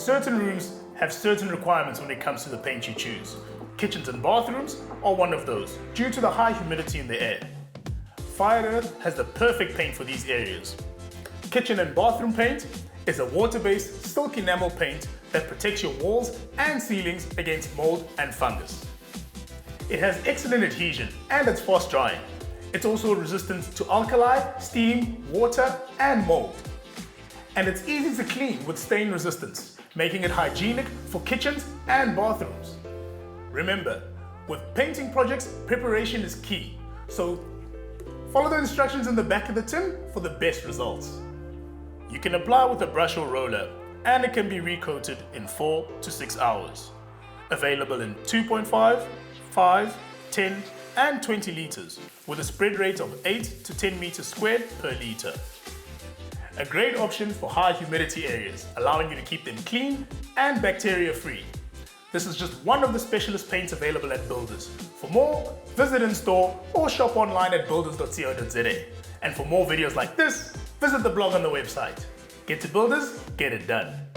certain rooms have certain requirements when it comes to the paint you choose. Kitchens and bathrooms are one of those, due to the high humidity in the air. Fired Earth has the perfect paint for these areas. Kitchen and bathroom paint is a water-based silk enamel paint that protects your walls and ceilings against mold and fungus. It has excellent adhesion and it's fast drying. It's also resistant to alkali, steam, water and mold. And it's easy to clean with stain resistance, making it hygienic for kitchens and bathrooms. Remember, with painting projects, preparation is key. So follow the instructions in the back of the tin for the best results. You can apply with a brush or roller, and it can be recoated in 4 to 6 hours. Available in 2.5, 5, 10 and 20 liters with a spread rate of 8 to 10 meters squared per liter. A great option for high humidity areas, allowing you to keep them clean and bacteria free. This is just one of the specialist paints available at Builders. For more, visit in store or shop online at builders.co.za. And for more videos like this, visit the blog on the website. Get to Builders, get it done.